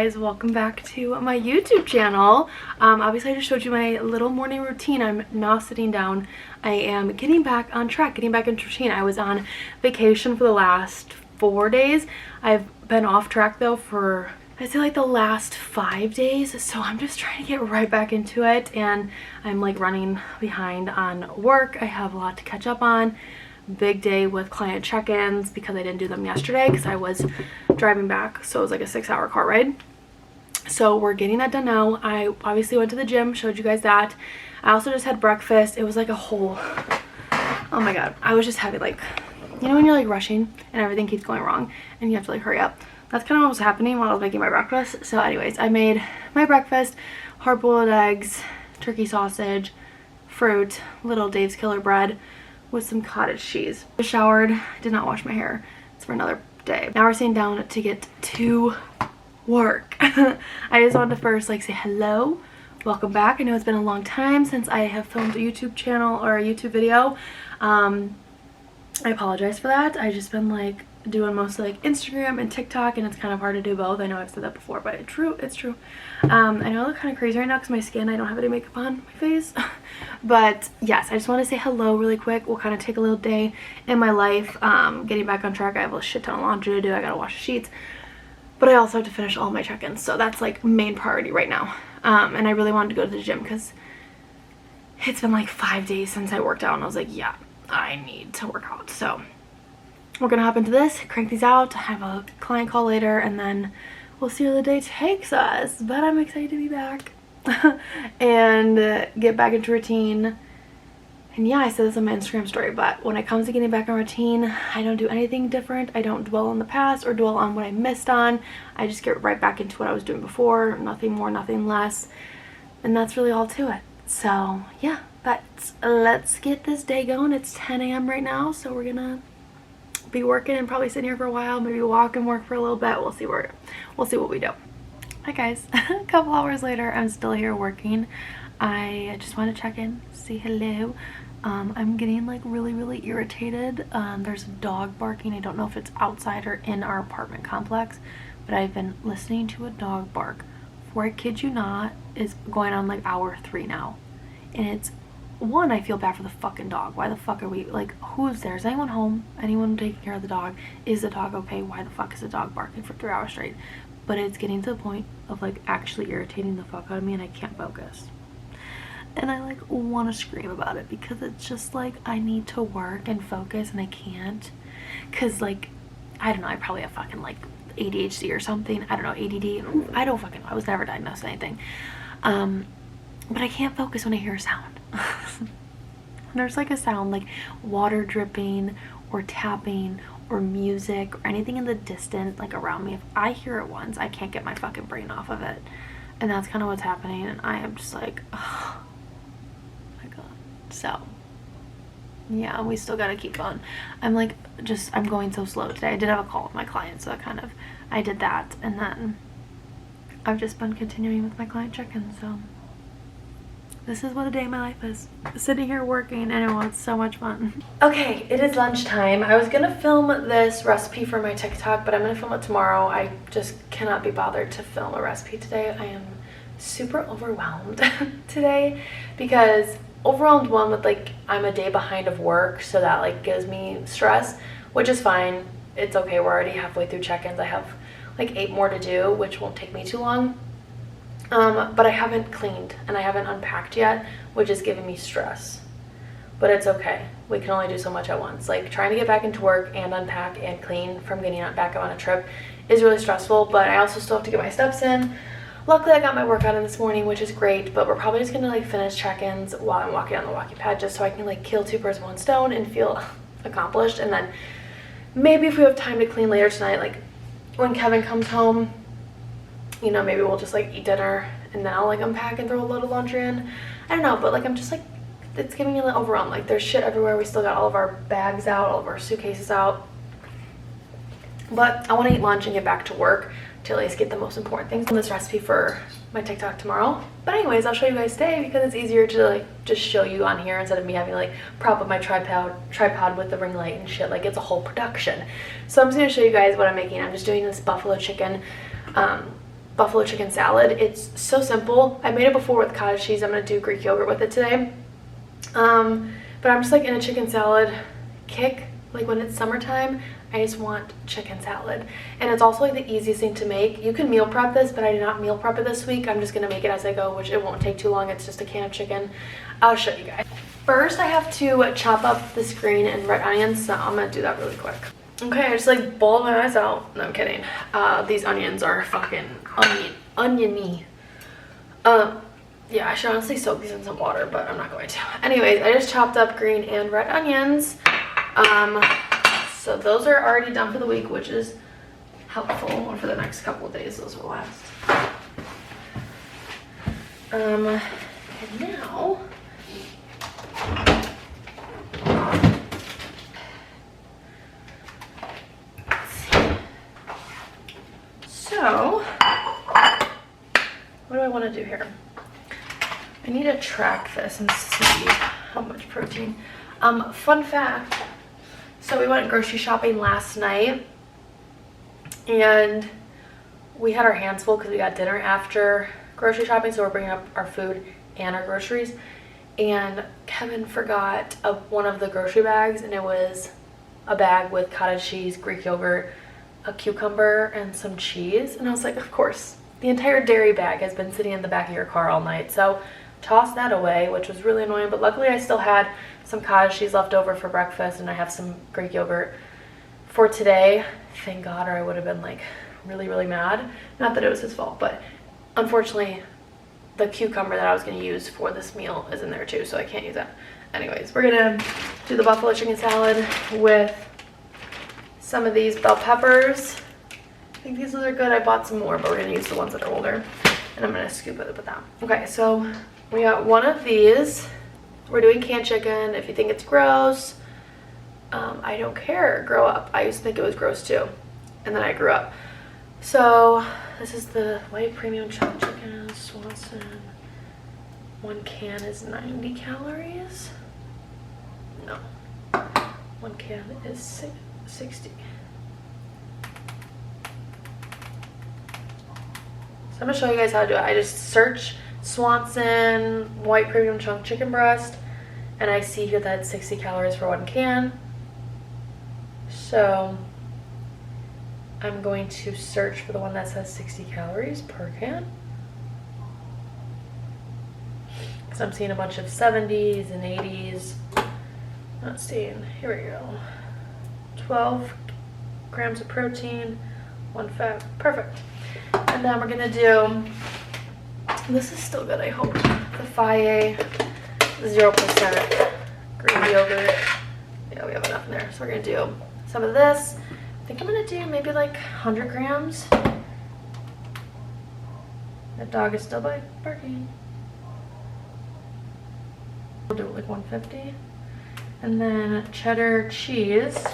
guys, welcome back to my YouTube channel. Obviously I just showed you my little morning routine. I'm now sitting down. I am getting back on track, getting back into routine. I was on vacation for the last 4 days. I've been off track though for I'd say like the last 5 days, so I'm just trying to get right back into it, and I'm like running behind on work. I have a lot to catch up on. Big day with client check-ins because I didn't do them yesterday because I was driving back, so it was like a 6-hour car ride. So we're getting that done now. I obviously went to the gym, showed you guys that. I also just had breakfast. It was like a whole, oh my god, I was just having like, you know when you're like rushing and everything keeps going wrong and you have to like hurry up. That's kind of what was happening while I was making my breakfast. So anyways, I made my breakfast: hard-boiled eggs, turkey sausage, fruit, little Dave's Killer bread with some cottage cheese. I showered, did not wash my hair. It's for another day. Now we're sitting down to get to work. I just wanted to first like say hello, welcome back. I know it's been a long time since I have filmed a YouTube channel or a YouTube video. I apologize for that. I've just been like doing mostly like Instagram and TikTok, and it's kind of hard to do both. I know I've said that before, but it's true. I know I look kind of crazy right now because my skin, I don't have any makeup on my face. But yes, I just want to say hello really quick. We'll kind of take a little day in my life, getting back on track. I have a shit ton of laundry to do. I gotta wash the sheets, but I also have to finish all my check-ins, so that's like main priority right now. And I really wanted to go to the gym because it's been like 5 days since I worked out, and I was like, yeah, I need to work out. So we're gonna hop into this, crank these out, have a client call later, and then we'll see where the day takes us. But I'm excited to be back and get back into routine. And yeah, I said this on my Instagram story, but when it comes to getting back in routine, I don't do anything different. I don't dwell on the past or dwell on what I missed on. I just get right back into what I was doing before, nothing more, nothing less. And that's really all to it. So yeah, but let's get this day going. It's 10 a.m. right now, so we're gonna be working and probably sitting here for a while, maybe walk and work for a little bit. We'll see what we do. Hi guys. A couple hours later, I'm still here working. I just want to check in, say hello. I'm getting like really irritated. There's a dog barking. I don't know if it's outside or in our apartment complex, but I've been listening to a dog bark for, I kid you not, is going on like hour 3 now. And it's one, I feel bad for the fucking dog. Why the fuck are we, like, who's there? Is anyone home? Anyone taking care of the dog? Is the dog okay? Why the fuck is the dog barking for 3 hours straight? But it's getting to the point of like actually irritating the fuck out of me, and I can't focus. And I like want to scream about it because it's just like I need to work and focus and I can't. Cause like, I don't know, I probably have fucking like ADHD or something. I don't know, ADD. I don't fucking know. I was never diagnosed with anything. But I can't focus when I hear a sound. There's like a sound like water dripping or tapping or music or anything in the distance like around me. If I hear it once, I can't get my fucking brain off of it. And that's kind of what's happening, and I am just like, oh my god. So yeah, we still gotta keep going. I'm like, I'm going so slow today. I did have a call with my client, so I did that, and then I've just been continuing with my client check-in. So this is what a day in my life is. Sitting here working, and it's so much fun. Okay, it is lunchtime. I was gonna film this recipe for my TikTok, but I'm gonna film it tomorrow. I just cannot be bothered to film a recipe today. I am super overwhelmed today because overwhelmed, one, with like I'm a day behind of work, so that like gives me stress, which is fine. It's okay. We're already halfway through check-ins. I have like 8 more to do, which won't take me too long. But I haven't cleaned and I haven't unpacked yet, which is giving me stress. But it's okay. We can only do so much at once. Like trying to get back into work and unpack and clean from getting back on a trip is really stressful, but I also still have to get my steps in. Luckily I got my workout in this morning, which is great, but we're probably just gonna like finish check-ins while I'm walking on the walking pad, just so I can like kill 2 birds with 1 stone and feel accomplished. And then maybe if we have time to clean later tonight, like when Kevin comes home, you know, maybe we'll just like eat dinner and then I'll like unpack and throw a load of laundry in. I don't know, but like I'm just like, it's giving me a little overwhelmed. Like there's shit everywhere. We still got all of our bags out, all of our suitcases out. But I want to eat lunch and get back to work to at least get the most important things on this recipe for my TikTok tomorrow. But anyways, I'll show you guys today because it's easier to like just show you on here instead of me having to like prop up my tripod with the ring light and shit. Like it's a whole production. So I'm just gonna show you guys what I'm making. I'm just doing this buffalo chicken buffalo chicken salad. It's so simple. I made it before with cottage cheese. I'm gonna do Greek yogurt with it today. But I'm just like in a chicken salad kick. Like when it's summertime, I just want chicken salad. And it's also like the easiest thing to make. You can meal prep this, but I did not meal prep it this week. I'm just gonna make it as I go, which it won't take too long. It's just a can of chicken. I'll show you guys. First, I have to chop up this green and red onions, so I'm gonna do that really quick. Okay, I just like bawled my eyes out. No, I'm kidding. These onions are fucking oniony. Yeah, I should honestly soak these in some water, but I'm not going to. Anyways, I just chopped up green and red onions. So those are already done for the week, which is helpful. Or for the next couple of days, those will last. And now, let's see. So, what do I want to do here? I need to track this and see how much protein. Fun fact, so we went grocery shopping last night and we had our hands full because we got dinner after grocery shopping, so we're bringing up our food and our groceries, and Kevin forgot one of the grocery bags, and it was a bag with cottage cheese, Greek yogurt, a cucumber, and some cheese. And I was like, of course, the entire dairy bag has been sitting in the back of your car all night, so tossed that away, which was really annoying. But luckily I still had some cottage cheese left over for breakfast, and I have some Greek yogurt for today, thank God, or I would have been like really mad. Not that it was his fault, but unfortunately the cucumber that I was going to use for this meal is in there too, so I can't use that. Anyways, we're gonna do the buffalo chicken salad with some of these bell peppers. I think these are good. I bought some more, but we're gonna use the ones that are older, and I'm gonna scoop it with that. Okay, so we got one of these. We're doing canned chicken. If you think it's gross, I don't care. Grow up. I used to think it was gross too, and then I grew up. So this is the white premium chopped chicken, Swanson. One can is 90 calories. No, one can is 60. So I'm gonna show you guys how to do it. I just search Swanson white premium chunk chicken breast, and I see here that it's 60 calories for one can. So I'm going to search for the one that says 60 calories per can, because I'm seeing a bunch of 70s and 80s. Not seeing, here we go. 12 grams of protein, 1 fat, perfect. And then we're gonna do, this is still good, I hope, the Faye 0% green yogurt. Yeah, we have enough in there. So we're gonna do some of this. I think I'm gonna do maybe like 100 grams. That dog is still barking. We'll do it like 150. And then cheddar cheese.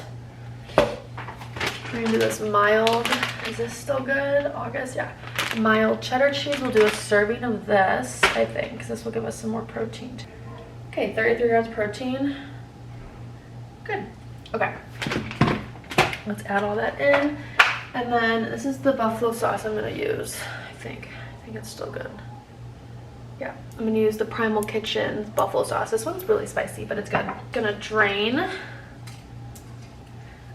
We're gonna do this mild, is this still good? August, yeah. Mild cheddar cheese, we'll do a serving of this, I think, because this will give us some more protein. Okay, 33 grams protein. Good, okay. Let's add all that in. And then this is the buffalo sauce I'm gonna use, I think it's still good. Yeah, I'm gonna use the Primal Kitchen buffalo sauce. This one's really spicy, but it's good. Gonna drain.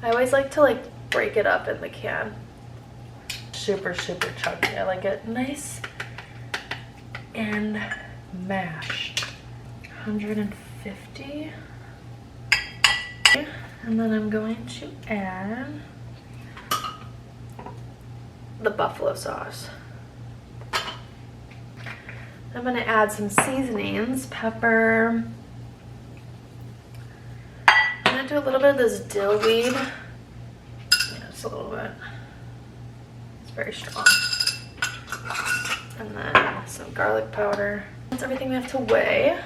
I always like to like break it up in the can. Super chunky. I like it nice and mashed. 150. And then I'm going to add the buffalo sauce. I'm going to add some seasonings, pepper. I'm going to do a little bit of this dill weed. Yeah, just a little bit. It's very strong. And then some garlic powder. That's everything we have to weigh.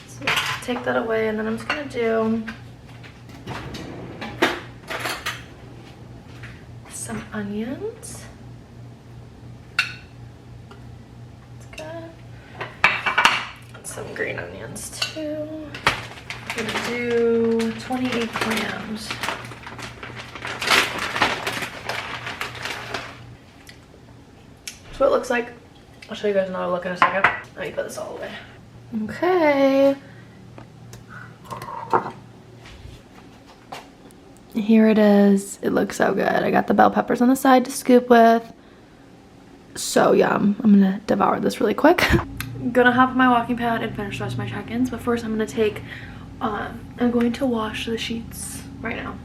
So take that away, and then I'm just going to do some onions. Some green onions too. I'm gonna do 28 grams. what it looks like. I'll show you guys another look in a second. Let me put this all away. Okay. Here it is. It looks so good. I got the bell peppers on the side to scoop with. So yum. I'm gonna devour this really quick. I'm gonna hop on my walking pad and finish the rest of my check-ins, but first I'm gonna take, I'm going to wash the sheets right now.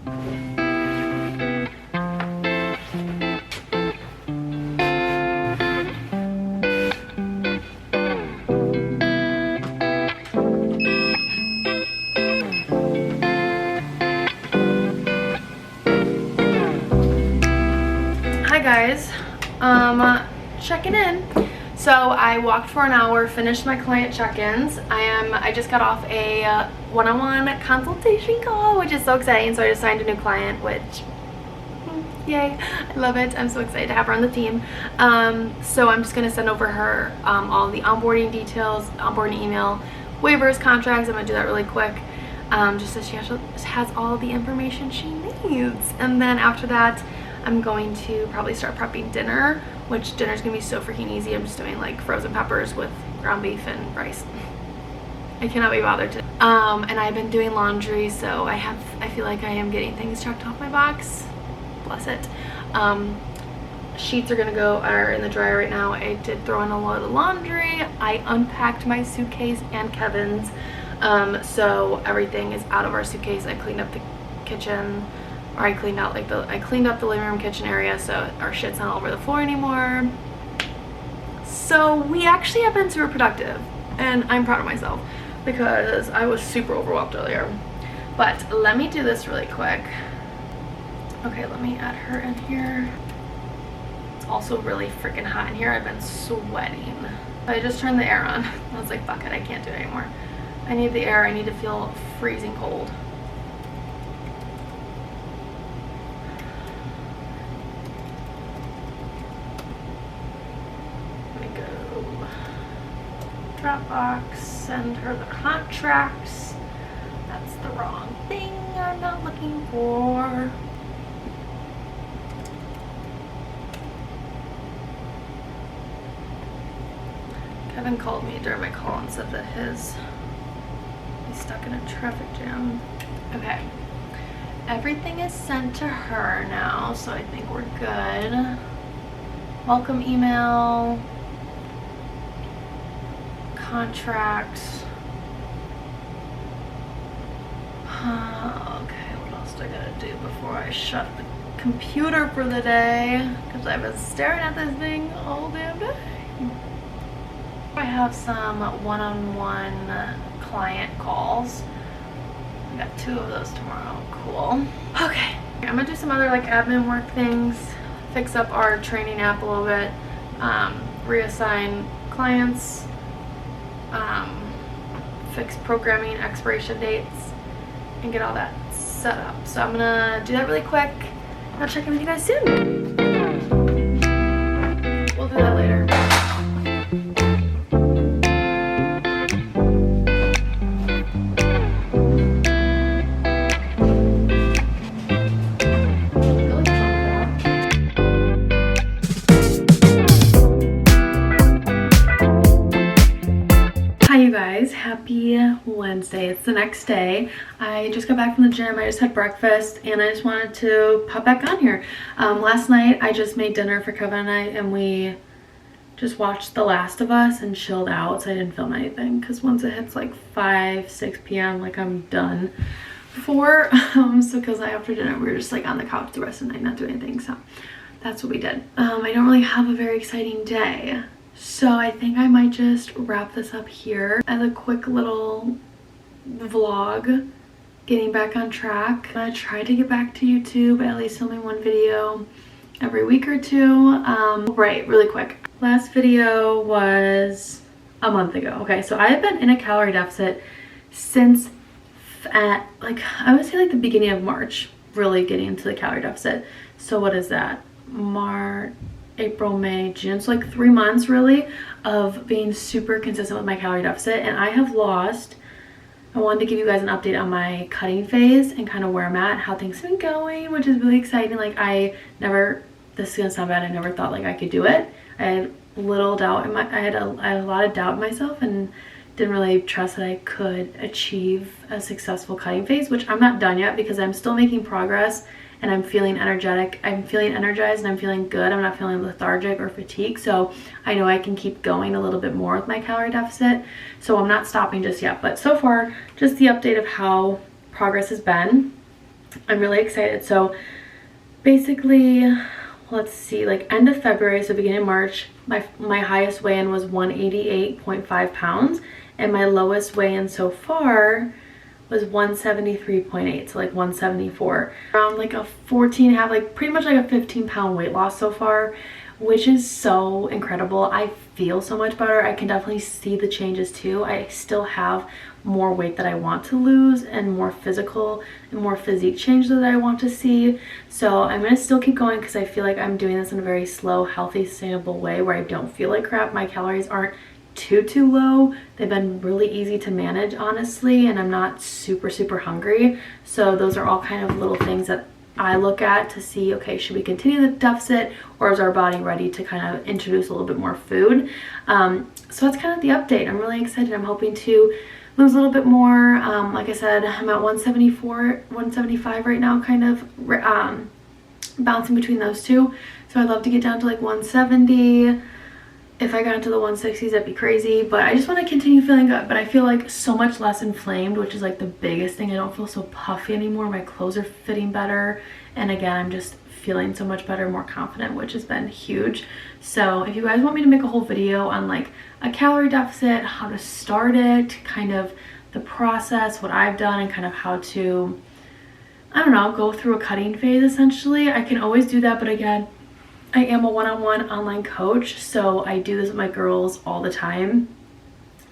Hi guys, checking in. So I walked for an hour, finished my client check-ins. I just got off a one-on-one consultation call, which is so exciting. So I just signed a new client, which yay, I love it. I'm so excited to have her on the team. So I'm just gonna send over her all the onboarding details, onboarding email, waivers, contracts. I'm gonna do that really quick. Just so she has all the information she needs. And then after that, I'm going to probably start prepping dinner, which dinner's gonna be so freaking easy. I'm just doing like frozen peppers with ground beef and rice. I cannot be bothered to. And I've been doing laundry, so I feel like I am getting things checked off my box. Bless it. Sheets are in the dryer right now. I did throw in a lot of laundry. I unpacked my suitcase and Kevin's. So everything is out of our suitcase. I cleaned up the kitchen. Or I cleaned up the living room, kitchen area, so our shit's not all over the floor anymore. So we actually have been super productive, and I'm proud of myself because I was super overwhelmed earlier. But let me do this really quick. Okay, let me add her in here. It's also really freaking hot in here. I've been sweating. I just turned the air on. I was like, fuck it, I can't do it anymore. I need the air. I need to feel freezing cold. Dropbox, send her the contracts. That's the wrong thing I'm not looking for. Kevin called me during my call and said that he's stuck in a traffic jam. Okay, everything is sent to her now, so I think we're good. Welcome email. Contracts. Okay, what else do I gotta do before I shut the computer for the day? Because I've been staring at this thing all damn day. I have some one-on-one client calls. I got 2 of those tomorrow. Cool. Okay, I'm gonna do some other like admin work things, fix up our training app a little bit, reassign clients, fix programming expiration dates, and get all that set up. So I'm gonna do that really quick, and I'll check in with you guys soon. We'll do that later. Happy Wednesday. It's the next day. I just got back from the gym. I just had breakfast and I just wanted to pop back on here. Last night I just made dinner for Kevin and I, and we just watched The Last of Us and chilled out, so I didn't film anything because once it hits like 5-6 p.m. like I'm done for. So because after dinner we were just like on the couch the rest of the night not doing anything, so that's what we did. I don't really have a very exciting day. So I think I might just wrap this up here as a quick little vlog, getting back on track. I tried to get back to YouTube, at least filming one video every week or two. Right, really quick. Last video was a month ago. Okay, so I've been in a calorie deficit since like I would say like the beginning of March, really getting into the calorie deficit. So what is that? March, April, May, June. So like 3 months really of being super consistent with my calorie deficit, and I have lost. I wanted to give you guys an update on my cutting phase and kind of where I'm at, how things have been going, which is really exciting. Like this is gonna sound bad, I never thought like I could do it. I little doubt in my, I had a lot of doubt in myself and didn't really trust that I could achieve a successful cutting phase, which I'm not done yet because I'm still making progress and I'm feeling energetic. I'm feeling energized and I'm feeling good. I'm not feeling lethargic or fatigued. So I know I can keep going a little bit more with my calorie deficit. So I'm not stopping just yet. But so far, just the update of how progress has been. I'm really excited. So basically, let's see, like end of February, so beginning of March, my highest weigh-in was 188.5 pounds. And my lowest weigh-in so far was 173.8, so like 174. Around like a 14 and a half, like pretty much like a 15-pound weight loss so far, which is so incredible. I feel so much better. I can definitely see the changes too. I still have more weight that I want to lose and more physical and more physique change that I want to see. So I'm gonna still keep going because I feel like I'm doing this in a very slow, healthy, sustainable way where I don't feel like crap. My calories aren't too low. They've been really easy to manage, honestly, and I'm not super hungry. So those are all kind of little things that I look at to see, okay, should we continue the deficit or is our body ready to kind of introduce a little bit more food? So that's kind of the update. I'm really excited. I'm hoping to lose a little bit more. Like I said, I'm at 174, 175 right now, kind of bouncing between those two. So I'd love to get down to like 170. If I got into the 160s, that'd be crazy, but I just want to continue feeling good. But I feel like so much less inflamed, which is like the biggest thing. I don't feel so puffy anymore. My clothes are fitting better. And again, I'm just feeling so much better, more confident, which has been huge. So if you guys want me to make a whole video on like a calorie deficit, how to start it, kind of the process, what I've done, and kind of how to, I don't know, go through a cutting phase essentially, I can always do that. But again, I am a one-on-one online coach, so I do this with my girls all the time.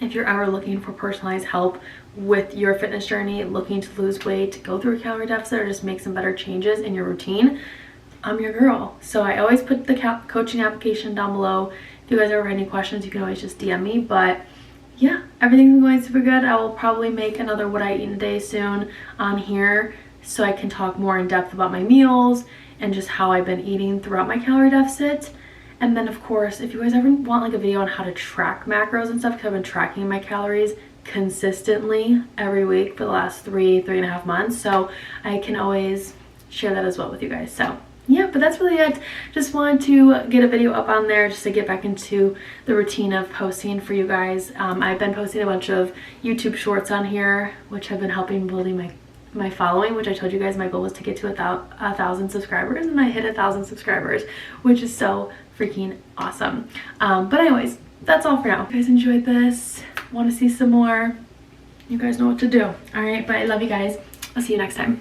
If you're ever looking for personalized help with your fitness journey, looking to lose weight, go through a calorie deficit, or just make some better changes in your routine, I'm your girl. So I always put the coaching application down below. If you guys ever have any questions, you can always just DM me. But yeah, everything's going super good. I will probably make another what I eat in a day soon on here so I can talk more in depth about my meals and just how I've been eating throughout my calorie deficit. And then of course, if you guys ever want like a video on how to track macros and stuff, because I've been tracking my calories consistently every week for the last three and a half months, so I can always share that as well with you guys. So yeah, but that's really it. Just wanted to get a video up on there just to get back into the routine of posting for you guys. I've been posting a bunch of YouTube shorts on here, which have been helping building my following, which I told you guys my goal was to get to 1,000 subscribers, and I hit 1,000 subscribers, which is so freaking awesome. But anyways, that's all for now. If you guys enjoyed this, want to see some more, you guys know what to do. All right, but I love you guys. I'll see you next time.